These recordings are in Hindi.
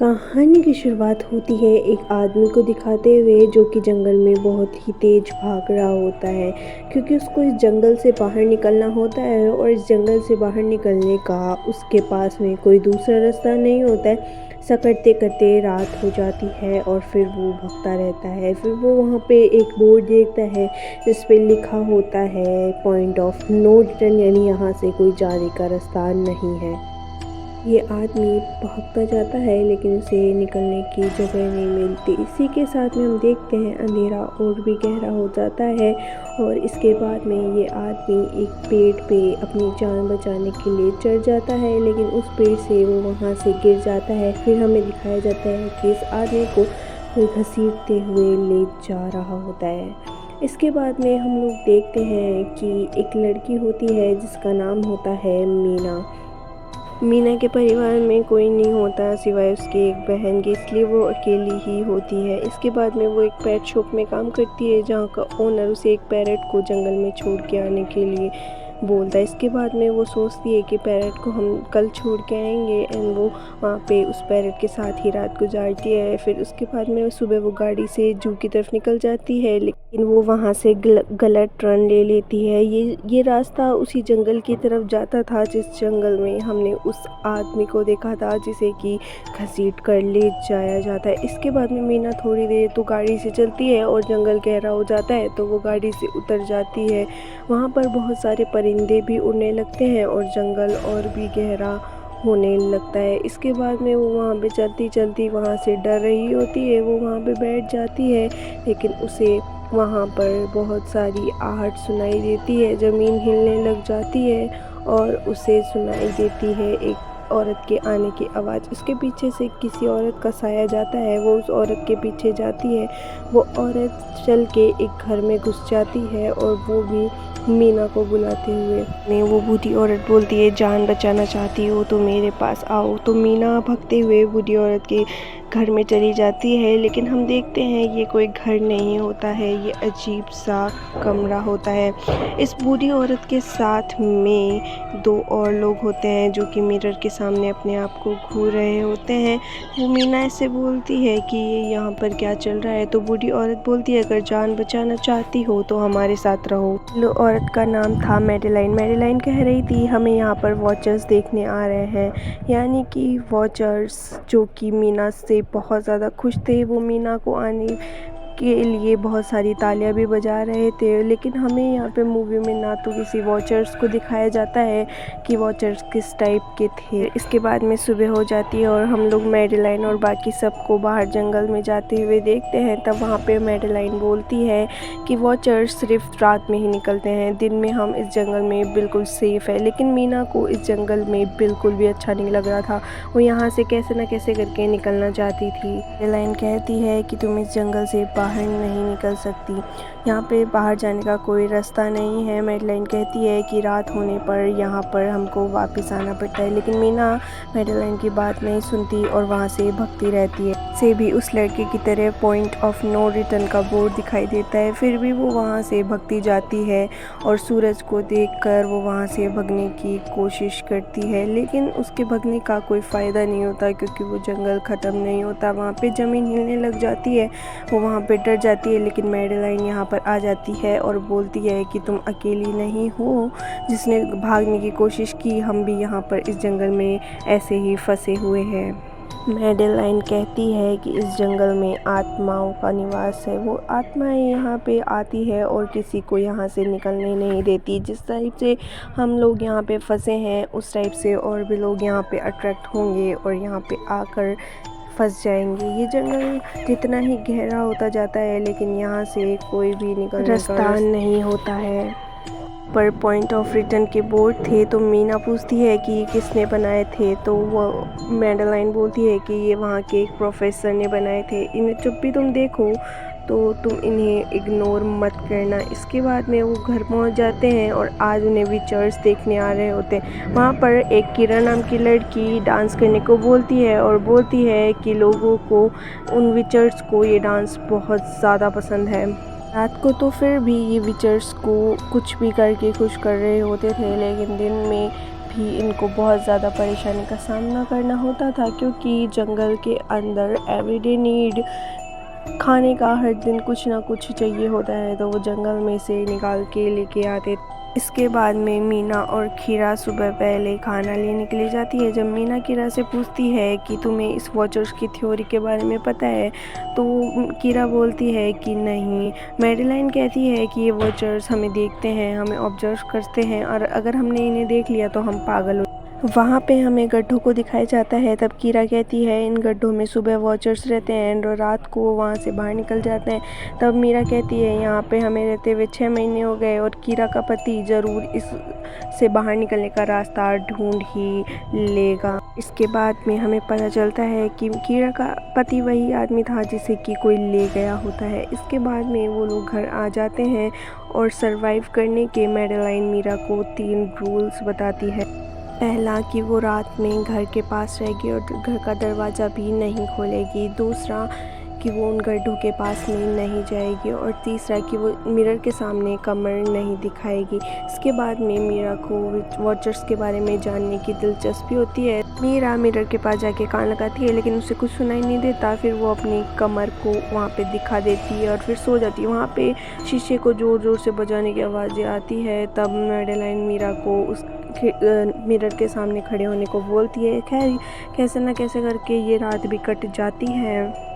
कहानी की शुरुआत होती है एक आदमी को दिखाते हुए जो कि जंगल में बहुत ही तेज भाग रहा होता है, क्योंकि उसको इस जंगल से बाहर निकलना होता है और इस जंगल से बाहर निकलने का उसके पास में कोई दूसरा रास्ता नहीं होता है। ऐसा करते करते रात हो जाती है और फिर वो भगता रहता है। फिर वो वहाँ पे एक बोर्ड देखता है जिस पे लिखा होता है पॉइंट ऑफ नो रिटर्न, यानी यहाँ से कोई जाने का रास्ता नहीं है। ये आदमी भागता जाता है लेकिन उसे निकलने की जगह नहीं मिलती। इसी के साथ में हम देखते हैं अंधेरा और भी गहरा हो जाता है और इसके बाद में ये आदमी एक पेड़ पे अपनी जान बचाने के लिए चढ़ जाता है, लेकिन उस पेड़ से वो वहाँ से गिर जाता है। फिर हमें दिखाया जाता है कि इस आदमी को कोई घसीटते हुए ले जा रहा होता है। इसके बाद में हम लोग देखते हैं कि एक लड़की होती है जिसका नाम होता है मीना। मीना के परिवार में कोई नहीं होता सिवाय उसकी एक बहन के, इसलिए वो अकेली ही होती है। इसके बाद में वो एक पेट शॉप में काम करती है जहाँ का ओनर उसे एक पैरट को जंगल में छोड़ के आने के लिए बोलता है। इसके बाद में वो सोचती है कि पैरट को हम कल छोड़ के आएंगे एंड वो वहाँ पे उस पैरट के साथ ही रात गुजारती है। फिर उसके बाद में सुबह वो गाड़ी से जू की तरफ निकल जाती है, लेकिन वो वहाँ से गलत टर्न ले लेती है। ये रास्ता उसी जंगल की तरफ जाता था जिस जंगल में हमने उस आदमी को देखा था जिसे कि घसीट कर ले जाया जाता है। इसके बाद में मीना थोड़ी देर तो गाड़ी से चलती है और जंगल गहरा हो जाता है तो वो गाड़ी से उतर जाती है। वहाँ पर बहुत सारे परिंदे भी उड़ने लगते हैं और जंगल और भी गहरा होने लगता है। इसके बाद में वो वहाँ पे चलती चलती वहाँ से डर रही होती है। वो वहाँ पे बैठ जाती है, लेकिन उसे वहाँ पर बहुत सारी आहट सुनाई देती है। ज़मीन हिलने लग जाती है और उसे सुनाई देती है एक औरत के आने की आवाज़। उसके पीछे से किसी औरत का साया जाता है। वो उस औरत के पीछे जाती है। वो औरत चल के एक घर में घुस जाती है और वो भी मीना को बुलाते हुए वो बूढ़ी औरत बोलती है, जान बचाना चाहती हो तो मेरे पास आओ। तो मीना भागते हुए बूढ़ी औरत के घर में चली जाती है, लेकिन हम देखते हैं ये कोई घर नहीं होता है, ये अजीब सा कमरा होता है। इस बूढ़ी औरत के साथ में दो और लोग होते हैं जो कि मिरर के सामने अपने आप को घूर रहे होते हैं। वो मीना ऐसे बोलती है कि ये यहाँ पर क्या चल रहा है। तो बूढ़ी औरत बोलती है, अगर जान बचाना चाहती हो तो हमारे साथ रहो। औरत का नाम था मैडेलाइन। मैडेलाइन कह रही थी, हमें यहाँ पर वॉचर्स देखने आ रहे हैं, यानी कि वॉचर्स जो कि मीना से बहुत ज़्यादा खुश थे। वो मीना को आने के लिए बहुत सारी तालियां भी बजा रहे थे, लेकिन हमें यहाँ पे मूवी में ना तो किसी वॉचर्स को दिखाया जाता है कि वॉचर्स किस टाइप के थे। इसके बाद में सुबह हो जाती है और हम लोग मैडेलाइन और बाकी सबको बाहर जंगल में जाते हुए देखते हैं। तब वहाँ पे मैडेलाइन बोलती है कि वॉचर्स सिर्फ रात में ही निकलते हैं, दिन में हम इस जंगल में बिल्कुल सेफ़ है। लेकिन मीना को इस जंगल में बिल्कुल भी अच्छा नहीं लग रहा था। वो यहाँ से कैसे न कैसे करके निकलना चाहती थी। मैडेलाइन कहती है कि तुम इस जंगल से बाहर नहीं निकल सकती, यहाँ पे बाहर जाने का कोई रास्ता नहीं है। मैडेलाइन कहती है कि रात होने पर यहाँ पर हमको वापस आना पड़ता है, लेकिन मीना मैडेलाइन की बात नहीं सुनती और वहाँ से भगती रहती है। से भी उस लड़के की तरह पॉइंट ऑफ नो रिटर्न का बोर्ड दिखाई देता है, फिर भी वो वहाँ से भगती जाती है और सूरज को देखकर वो वहाँ से भगने की कोशिश करती है, लेकिन उसके भगने का कोई फ़ायदा नहीं होता क्योंकि वो जंगल ख़त्म नहीं होता। वहाँ पे ज़मीन हिलने लग जाती है, वो वहाँ पे डर जाती है, लेकिन मैडेलाइन यहाँ पर आ जाती है और बोलती है कि तुम अकेली नहीं हो जिसने भागने की कोशिश की, हम भी यहाँ पर इस जंगल में ऐसे ही फंसे हुए हैं। मैडेलाइन कहती है कि इस जंगल में आत्माओं का निवास है। वो आत्माएं यहाँ पे आती है और किसी को यहाँ से निकलने नहीं देती। जिस टाइप से हम लोग यहाँ पे फंसे हैं उस टाइप से और भी लोग यहाँ पे अट्रैक्ट होंगे और यहाँ पे आकर फंस जाएंगे। ये जंगल जितना ही गहरा होता जाता है, लेकिन यहाँ से कोई भी निकलने का रास्ता नहीं होता है। पर पॉइंट ऑफ रिटर्न के बोर्ड थे, तो मीना पूछती है कि ये किसने बनाए थे। तो वो मैडेलाइन बोलती है कि ये वहाँ के एक प्रोफेसर ने बनाए थे, इन्हें जब भी तुम देखो तो तुम इन्हें इग्नोर मत करना। इसके बाद में वो घर पहुँच जाते हैं और आज उन्हें विचर्स देखने आ रहे होते हैं। वहाँ पर एक किरण नाम की लड़की डांस करने को बोलती है और बोलती है कि लोगों को, उन विचर्स को ये डांस बहुत ज़्यादा पसंद है। रात को तो फिर भी ये विचर्स को कुछ भी करके खुश कर रहे होते थे, लेकिन दिन में भी इनको बहुत ज़्यादा परेशानी का सामना करना होता था, क्योंकि जंगल के अंदर एवरीडे नीड खाने का हर दिन कुछ ना कुछ चाहिए होता है, तो वो जंगल में से निकाल के लेके आते। इसके बाद में मीना और खीरा सुबह पहले खाना लेने के लिए जाती है। जब मीना खीरा से पूछती है कि तुम्हें इस वॉचर्स की थ्योरी के बारे में पता है, तो खीरा बोलती है कि नहीं। मैडलाइन कहती है कि ये वॉचर्स हमें देखते हैं, हमें ऑब्जर्व करते हैं, और अगर हमने इन्हें देख लिया तो हम पागल हो। वहाँ पे हमें गड्ढों को दिखाया जाता है। तब कीरा कहती है इन गड्ढों में सुबह वॉचर्स रहते हैं और रात को वहाँ से बाहर निकल जाते हैं। तब मीरा कहती है यहाँ पे हमें रहते हुए 6 महीने हो गए और कीरा का पति ज़रूर इस से बाहर निकलने का रास्ता ढूंढ ही लेगा। इसके बाद में हमें पता चलता है कि कीरा का पति वही आदमी था जिसे कि कोई ले गया होता है। इसके बाद में वो लोग घर आ जाते हैं और सरवाइव करने के मैडलाइन मीरा को 3 रूल्स बताती है। पहला कि वो रात में घर के पास रहेगी और घर का दरवाज़ा भी नहीं खोलेगी। दूसरा कि वो उन गड्ढों के पास में नहीं जाएगी, और तीसरा कि वो मिरर के सामने कमर नहीं दिखाएगी। इसके बाद में मीरा को वॉचर्स के बारे में जानने की दिलचस्पी होती है। मीरा मिरर के पास जाके कान लगाती है, लेकिन उसे कुछ सुनाई नहीं देता। फिर वो अपनी कमर को वहाँ पे दिखा देती है और फिर सो जाती है। वहाँ पे शीशे को ज़ोर ज़ोर से बजाने की आवाज़ें आती है। तब मैडलाइन मीरा को उस मिरर के सामने खड़े होने को बोलती है। खैर कैसे ना कैसे करके ये रात भी कट जाती है।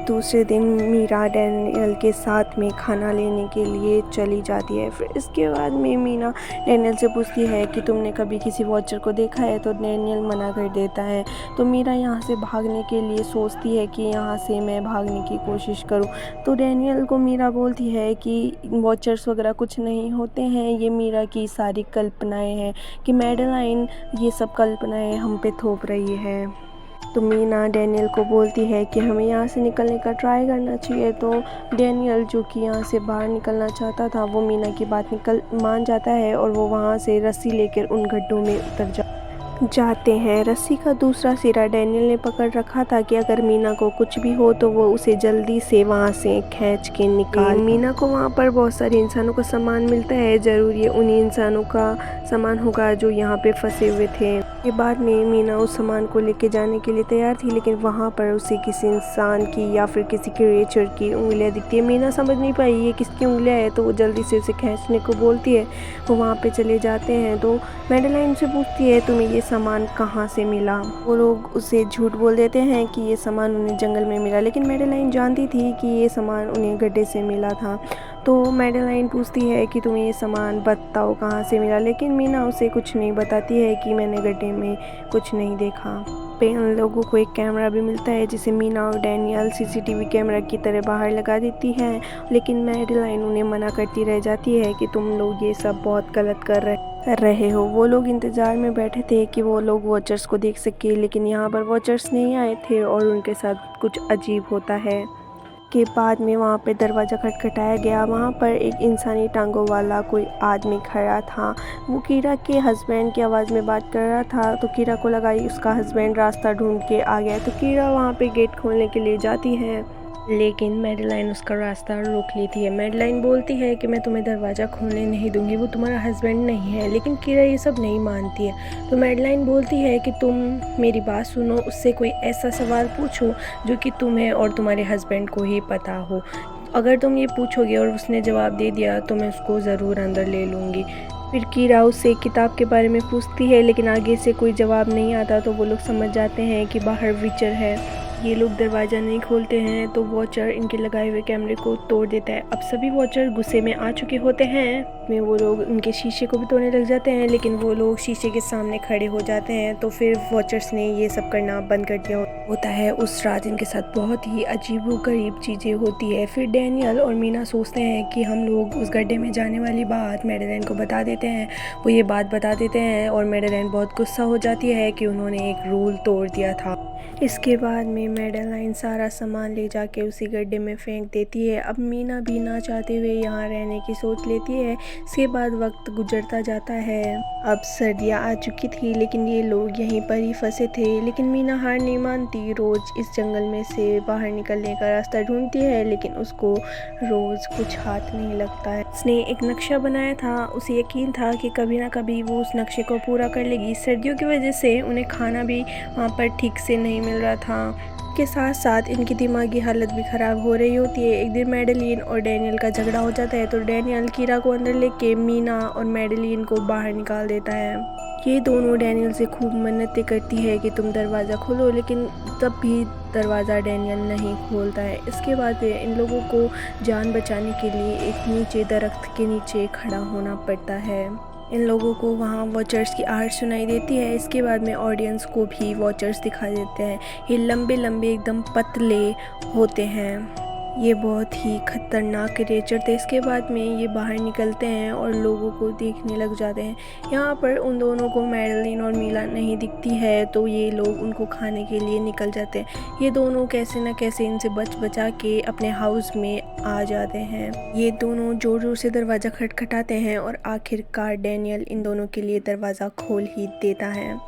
दूसरे दिन मीरा डैनियल के साथ में खाना लेने के लिए चली जाती है। फिर इसके बाद में मीना डैनियल से पूछती है कि तुमने कभी किसी वॉचर को देखा है, तो डैनियल मना कर देता है। तो मीरा यहाँ से भागने के लिए सोचती है कि यहाँ से मैं भागने की कोशिश करूँ। तो डैनियल को मीरा बोलती है कि वॉचर्स वगैरह कुछ नहीं होते हैं, ये मीरा की सारी कल्पनाएँ हैं, कि मैडलाइन ये सब कल्पनाएँ हम पे थोप रही है। तो मीना डैनियल को बोलती है कि हमें यहाँ से निकलने का ट्राई करना चाहिए। तो डैनियल जो कि यहाँ से बाहर निकलना चाहता था, वो मीना की बात मान जाता है और वो वहाँ से रस्सी लेकर उन गड्ढों में उतर जाते हैं। रस्सी का दूसरा सिरा डैनियल ने पकड़ रखा था कि अगर मीना को कुछ भी हो तो वो उसे जल्दी से वहाँ से खींच के निकाल। मीना को वहाँ पर बहुत सारे इंसानों का सामान मिलता है। ज़रूर ये उन्हीं इंसानों का सामान होगा जो यहाँ पे फंसे हुए थे। के बाद में मीना उस सामान को लेके जाने के लिए तैयार थी, लेकिन वहाँ पर उसे किसी इंसान की या फिर किसी क्रिएचर की उंगलियाँ दिखती है। मीना समझ नहीं पाई ये किसकी उंगलियाँ है, तो वो जल्दी से उसे खींचने को बोलती है। वो वहाँ पे चले जाते हैं। तो मैडलाइन से पूछती है तुम्हें ये सामान कहाँ से मिला। वो लोग उसे झूठ बोल देते हैं कि ये सामान उन्हें जंगल में मिला, लेकिन मैडलाइन जानती थी कि ये सामान उन्हें गड्ढे से मिला था। तो मैडलाइन पूछती है कि तुम्हें ये सामान बताओ कहाँ से मिला, लेकिन मीना उसे कुछ नहीं बताती है कि मैंने गड्ढे में कुछ नहीं देखा। पे उन लोगों को एक कैमरा भी मिलता है जिसे मीना और डैनियल सीसीटीवी कैमरा की तरह बाहर लगा देती है, लेकिन मैडलाइन उन्हें मना करती रह जाती है कि तुम लोग ये सब बहुत गलत कर रहे हो। वो लोग इंतज़ार में बैठे थे कि वो लोग वॉचर्स को देख सके, लेकिन यहाँ पर वॉचर्स नहीं आए थे और उनके साथ कुछ अजीब होता है। के बाद में वहाँ पे दरवाज़ा खटखटाया गया। वहाँ पर एक इंसानी टांगों वाला कोई आदमी खड़ा था। वो कीरा के हस्बैंड की आवाज़ में बात कर रहा था। तो कीरा को लगा उसका हस्बैंड रास्ता ढूंढ के आ गया। तो कीरा वहाँ पे गेट खोलने के लिए जाती है, लेकिन मैडलाइन उसका रास्ता रोक लेती है। मैडलाइन बोलती है कि मैं तुम्हें दरवाज़ा खोलने नहीं दूंगी, वो तुम्हारा हस्बैंड नहीं है, लेकिन कीरा ये सब नहीं मानती है। तो मैडलाइन बोलती है कि तुम मेरी बात सुनो, उससे कोई ऐसा सवाल पूछो जो कि तुम्हें और तुम्हारे हस्बैंड को ही पता हो। अगर तुम ये पूछोगे और उसने जवाब दे दिया तो मैं उसको ज़रूर अंदर ले लूँगी। फिर कीरा उससे किताब के बारे में पूछती है, लेकिन आगे से कोई जवाब नहीं आता। तो वो लोग समझ जाते हैं कि बाहर विचर है। ये लोग दरवाज़ा नहीं खोलते हैं तो वॉचर इनके लगाए हुए कैमरे को तोड़ देता है। अब सभी वॉचर गुस्से में आ चुके होते हैं। में वो लोग उनके शीशे को भी तोड़ने लग जाते हैं, लेकिन वो लोग शीशे के सामने खड़े हो जाते हैं। तो फिर वॉचर्स ने ये सब करना बंद कर दिया होता है। उस रात इनके साथ बहुत ही अजीबोगरीब चीज़ें होती है। फिर डैनियल और मीना सोचते हैं कि हम लोग उस गड्ढे में जाने वाली बात मैडलाइन को बता देते हैं। वो ये बात बता देते हैं और मैडलाइन बहुत गुस्सा हो जाती है कि उन्होंने एक रूल तोड़ दिया था। इसके बाद में मैडलाइन सारा सामान ले जाके उसी गड्ढे में फेंक देती है। अब मीना भी ना चाहते हुए यहाँ रहने की सोच लेती है। इसके बाद वक्त गुजरता जाता है। अब सर्दियाँ आ चुकी थी लेकिन ये लोग यहीं पर ही फंसे थे। लेकिन मीना हार नहीं मानती, रोज़ इस जंगल में से बाहर निकलने का रास्ता ढूंढती है लेकिन उसको रोज़ कुछ हाथ नहीं लगता है। उसने एक नक्शा बनाया था, उसे यकीन था कि कभी ना कभी वो उस नक्शे को पूरा कर लेगी। सर्दियों की वजह से उन्हें खाना भी वहाँ पर ठीक से नहीं मिल रहा था। के साथ साथ इनकी दिमागी हालत भी ख़राब हो रही होती है। एक दिन मैडेलिन और डैनियल का झगड़ा हो जाता है तो डैनियल कीरा को अंदर लेके मीना और मैडेलिन को बाहर निकाल देता है। ये दोनों डैनियल से खूब मन्नतें करती है कि तुम दरवाज़ा खोलो, लेकिन तब भी दरवाज़ा डैनियल नहीं खोलता है। इसके बाद इन लोगों को जान बचाने के लिए एक नीचे दरख्त के नीचे खड़ा होना पड़ता है। इन लोगों को वहाँ वॉचर्स की आहट सुनाई देती है। इसके बाद में ऑडियंस को भी वॉचर्स दिखाई देते हैं। ये लंबे लंबे एकदम पतले होते हैं। ये बहुत ही खतरनाक क्रिएचर थे। इसके बाद में ये बाहर निकलते हैं और लोगों को देखने लग जाते हैं। यहाँ पर उन दोनों को मैडेलिन और मीला नहीं दिखती है तो ये लोग उनको खाने के लिए निकल जाते हैं। ये दोनों कैसे न कैसे इनसे बचा के अपने हाउस में आ जाते हैं। ये दोनों जोर जोर से दरवाज़ा खटखटाते हैं और आखिरकार डैनियल इन दोनों के लिए दरवाज़ा खोल ही देता है।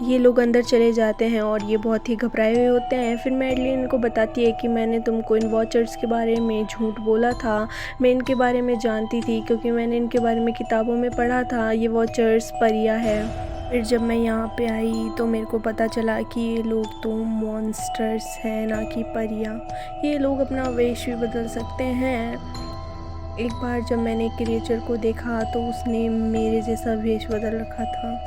ये लोग अंदर चले जाते हैं और ये बहुत ही घबराए हुए होते हैं। फिर मैडेलिन इनको बताती है कि मैंने तुमको इन वॉचर्स के बारे में झूठ बोला था। मैं इनके बारे में जानती थी क्योंकि मैंने इनके बारे में किताबों में पढ़ा था। ये वॉचर्स परियां है। फिर जब मैं यहाँ पे आई तो मेरे को पता चला कि ये लोग तो मॉन्स्टर्स हैं, ना कि परियां। ये लोग अपना वेश भी बदल सकते हैं। एक बार जब मैंने क्रिएचर को देखा तो उसने मेरे जैसा वेश बदल रखा था।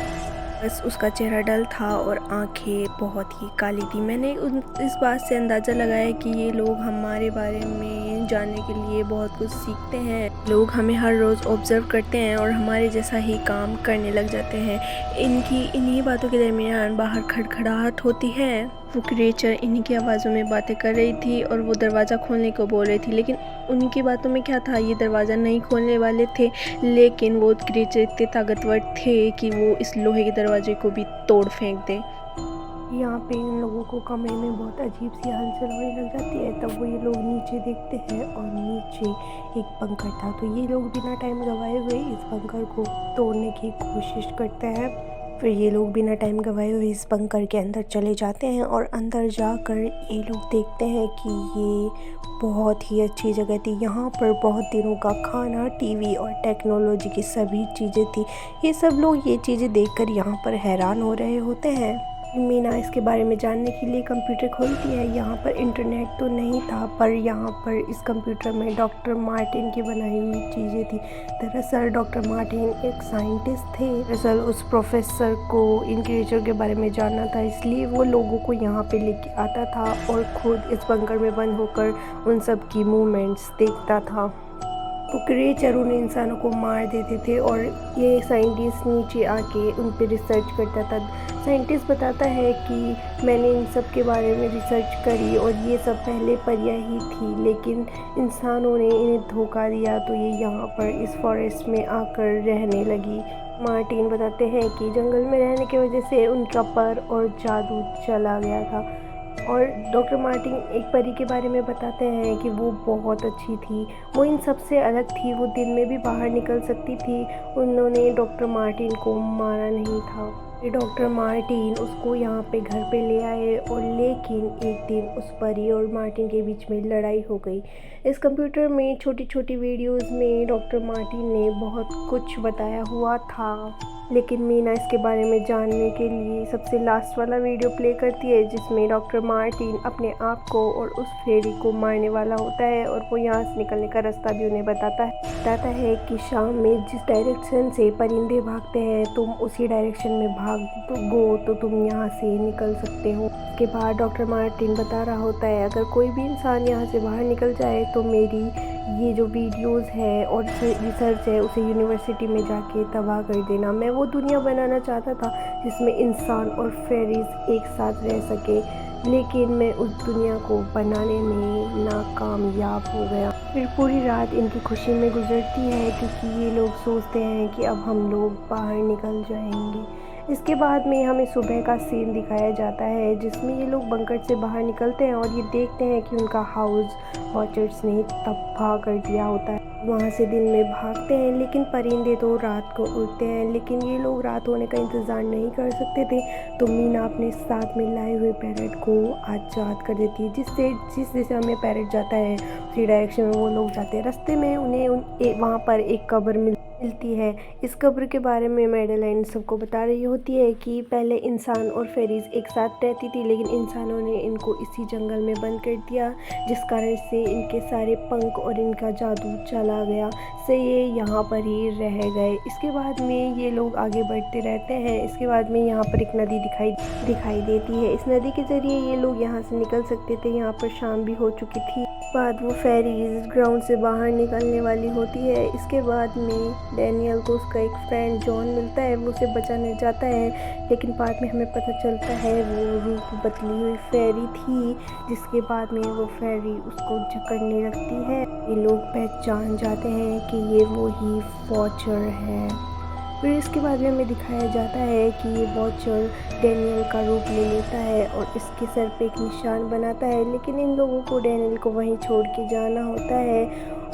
बस उसका चेहरा डल था और आंखें बहुत ही काली थी। मैंने इस बात से अंदाज़ा लगाया कि ये लोग हमारे बारे में जानने के लिए बहुत कुछ सीखते हैं। लोग हमें हर रोज़ ऑब्जर्व करते हैं और हमारे जैसा ही काम करने लग जाते हैं। इनकी इन्हीं बातों के दरमियान बाहर खड़खड़ाहट होती है। वो क्रिएचर इन्हीं की आवाज़ों में बातें कर रही थी और वो दरवाज़ा खोलने को बोल रही थी, लेकिन उनकी बातों में क्या था, ये दरवाज़ा नहीं खोलने वाले थे। लेकिन वो क्रिएचर इतने ताकतवर थे कि वो इस लोहे के दरवाजे को भी तोड़ फेंक दे। यहाँ पे इन लोगों को कमरे में बहुत अजीब सी हलचल होने लग जाती है। तब वो ये लोग नीचे देखते हैं और नीचे एक बंकर था। तो ये लोग बिना टाइम गंवाए हुए इस बंकर को तोड़ने की कोशिश करते हैं। फिर ये लोग बिना टाइम गंवाए हुए इस बंकर के अंदर चले जाते हैं और अंदर जाकर ये लोग देखते हैं कि ये बहुत ही अच्छी जगह थी। यहाँ पर बहुत दिनों का खाना, टीवी और टेक्नोलॉजी की सभी चीज़ें थी। ये सब लोग ये चीज़ें देखकर यहाँ पर हैरान हो रहे होते हैं। मीना इसके बारे में जानने के लिए कंप्यूटर खोलती है। यहाँ पर इंटरनेट तो नहीं था, पर यहाँ पर इस कंप्यूटर में डॉक्टर मार्टिन की बनाई हुई चीज़ें थी। दरअसल डॉक्टर मार्टिन एक साइंटिस्ट थे। दरअसल उस प्रोफेसर को इन क्रिएचर के बारे में जानना था, इसलिए वो लोगों को यहाँ पे लेके आता था और खुद इस बंकर में बंद होकर उन सब की मूवमेंट्स देखता था। तो क्रिएचर उन इंसानों को मार देते थे और ये साइंटिस्ट नीचे आके उन पर रिसर्च करता था। साइंटिस्ट बताता है कि मैंने इन सब के बारे में रिसर्च करी और ये सब पहले परियां ही थी, लेकिन इंसानों ने इन्हें धोखा दिया तो ये यहाँ पर इस फॉरेस्ट में आकर रहने लगी। मार्टिन बताते हैं कि जंगल में रहने की वजह से उनका पर और जादू चला गया था। और डॉक्टर मार्टिन एक परी के बारे में बताते हैं कि वो बहुत अच्छी थी, वो इन सब से अलग थी, वो दिन में भी बाहर निकल सकती थी। उन्होंने डॉक्टर मार्टिन को मारा नहीं था। डॉक्टर मार्टिन उसको यहाँ पे घर पे ले आए और लेकिन एक दिन उस परी और मार्टिन के बीच में लड़ाई हो गई। इस कंप्यूटर में छोटी छोटी वीडियोस में डॉक्टर मार्टिन ने बहुत कुछ बताया हुआ था, लेकिन मीना इसके बारे में जानने के लिए सबसे लास्ट वाला वीडियो प्ले करती है जिसमें डॉक्टर मार्टिन अपने आप को और उस फेरी को मारने वाला होता है और वो यहाँ से निकलने का रास्ता भी उन्हें बताता है कि शाम में जिस डायरेक्शन से परिंदे भागते हैं तुम उसी डायरेक्शन में भागो तो तुम यहाँ से निकल सकते हो। उसके बाद डॉक्टर मार्टिन बता रहा होता है अगर कोई भी इंसान यहाँ से बाहर निकल जाए तो मेरी ये जो वीडियोस है और रिसर्च है उसे यूनिवर्सिटी में जाके तबाह कर देना। मैं वो दुनिया बनाना चाहता था जिसमें इंसान और फेरीज एक साथ रह सके, लेकिन मैं उस दुनिया को बनाने में नाकामयाब हो गया। फिर पूरी रात इनकी खुशी में गुजरती है क्योंकि ये लोग सोचते हैं कि अब हम लोग बाहर निकल जाएंगे। इसके बाद में हमें सुबह का सीन दिखाया जाता है जिसमें ये लोग बंकर से बाहर निकलते हैं और ये देखते हैं कि उनका हाउस वॉचर्स ने तबाह कर दिया होता है। वहाँ से दिन में भागते हैं लेकिन परिंदे तो रात को उड़ते हैं, लेकिन ये लोग रात होने का इंतज़ार नहीं कर सकते थे, तो मीना अपने साथ में लाए हुए पैरेट को आज़ाद कर देती है, जिस दिशा में पैरेट जाता है उसी डायरेक्शन में वो लोग जाते हैं। रास्ते में उन्हें वहाँ पर एक कब्र मिलती है। इस कब्र के बारे में मैडेलाइन सबको बता रही होती है कि पहले इंसान और फेरीज एक साथ रहती थी, लेकिन इंसानों ने इनको इसी जंगल में बंद कर दिया, जिस कारण से इनके सारे पंख और इनका जादू चला गया, से ये यहाँ पर ही रह गए। इसके बाद में ये लोग आगे बढ़ते रहते हैं। इसके बाद में यहाँ पर एक नदी दिखाई देती है। इस नदी के ज़रिए ये लोग यहाँ से निकल सकते थे। यहाँ पर शाम भी हो चुकी थी। बाद वो फेरीज ग्राउंड से बाहर निकलने वाली होती है। इसके बाद में डैनियल को उसका एक फ्रेंड जॉन मिलता है, वो उसे बचाने जाता है, लेकिन बाद में हमें पता चलता है वो रूप बदली हुई फेरी थी, जिसके बाद में वो फेरी उसको जकड़ने लगती है। ये लोग पहचान जाते हैं कि ये वो ही वॉचर है। फिर इसके बाद में हमें दिखाया जाता है कि ये वॉचर डैनियल का रूप ले लेता है और इसके सर पे एक निशान बनाता है, लेकिन इन लोगों को डैनियल को वहीं छोड़ के जाना होता है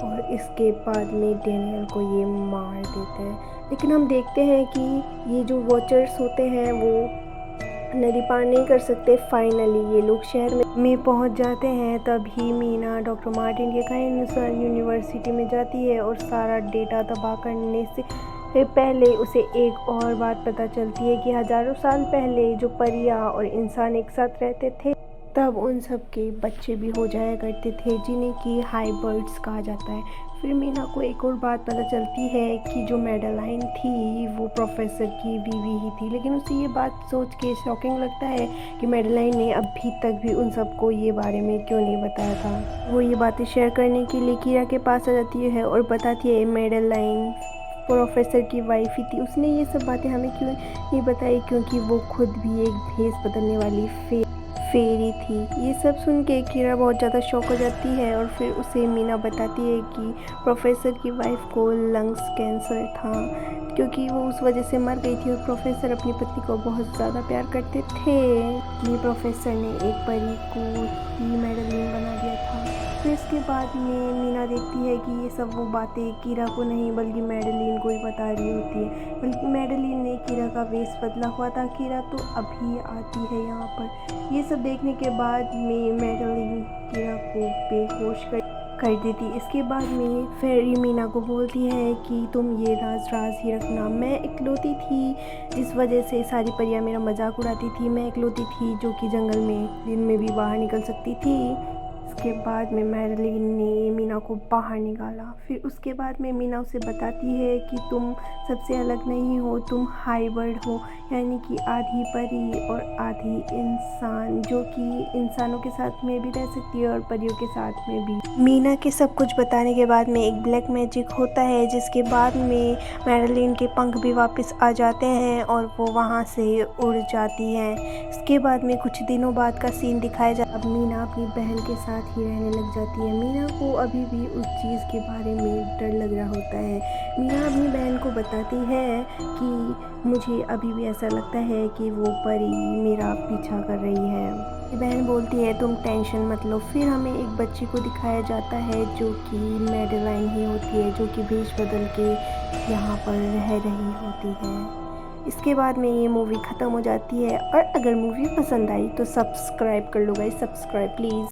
और इसके बाद में डैनियल को ये मार देता है। लेकिन हम देखते हैं कि ये जो वॉचर्स होते हैं वो नदी पार नहीं कर सकते। फाइनली ये लोग शहर में पहुंच जाते हैं। तभी मीना डॉक्टर मार्टिन के कहे अनुसार यूनिवर्सिटी में जाती है और सारा डेटा तबाह करने से पहले उसे एक और बात पता चलती है कि हज़ारों साल पहले जो परियां और इंसान एक साथ रहते थे, तब उन सब के बच्चे भी हो जाया करते थे, जिन्हें कि हाइब्रिड्स कहा जाता है। फिर मीना को एक और बात पता चलती है कि जो मैडेलाइन थी वो प्रोफेसर की बीवी ही थी, लेकिन उसे ये बात सोच के शॉकिंग लगता है कि मैडेलाइन ने अभी तक भी उन सबको ये बारे में क्यों नहीं बताया था। वो ये बातें शेयर करने के लिए कीरा के पास आ जाती है और बताती है मैडेलाइन प्रोफेसर की वाइफ ही थी। उसने ये सब बातें हमें क्यों नहीं बताई, क्योंकि वो खुद भी एक भेस बदलने वाली फेरी थी। ये सब सुन के कीरा बहुत ज़्यादा शॉक हो जाती है और फिर उसे मीना बताती है कि प्रोफेसर की वाइफ को लंग्स कैंसर था, क्योंकि वो उस वजह से मर गई थी और प्रोफेसर अपनी पत्नी को बहुत ज़्यादा प्यार करते थे। ये प्रोफेसर ने एक परी को ही मैडेलिन बना दिया था। फिर इसके बाद में मीना देखती है कि ये सब वो बातें कीरा को नहीं बल्कि मैडेलिन को ही बता रही होती है, बल्कि मैडेलिन ने कीरा का वेश बदला हुआ था। कीरा तो अभी आती है यहाँ पर। ये सब देखने के बाद में मैडेलिन कीरा को बेहोश कर देती। इसके बाद में फेरी मीना को बोलती है कि तुम ये राज ही रखना। मैं इकलौती थी जिस वजह से सारी परियां मेरा मजाक उड़ाती थी। मैं इकलौती थी जो कि जंगल में दिन में भी बाहर निकल सकती थी। इसके बाद में मैडेलिन ने मीना को बाहर निकाला। फिर उसके बाद में मीना उसे बताती है कि तुम सबसे अलग नहीं हो, तुम हाइब्रिड हो, यानी कि आधी परी और आधी इंसान, जो कि इंसानों के साथ में भी रह सकती है और परियों के साथ में भी। मीना के सब कुछ बताने के बाद में एक ब्लैक मैजिक होता है, जिसके बाद में मैडेलिन के पंख भी वापस आ जाते हैं और वो वहाँ से उड़ जाती है। इसके बाद में कुछ दिनों बाद का सीन दिखाया जाता है। अब मीना अपनी बहन के साथ ही रहने लग जाती है। मीना को अभी भी उस चीज़ के बारे में डर लग रहा होता है। मीना अपनी बहन को बताती है कि मुझे अभी भी ऐसा लगता है कि वो परी मेरा पीछा कर रही है। बहन बोलती है तुम टेंशन मत लो। फिर हमें एक बच्ची को दिखाया जाता है जो कि मैडेलाइन ही होती है, जो कि भेष बदल के यहाँ पर रह रही होती है। इसके बाद में ये मूवी ख़त्म हो जाती है। और अगर मूवी पसंद आई तो सब्सक्राइब कर लो गाइस, सब्सक्राइब प्लीज़।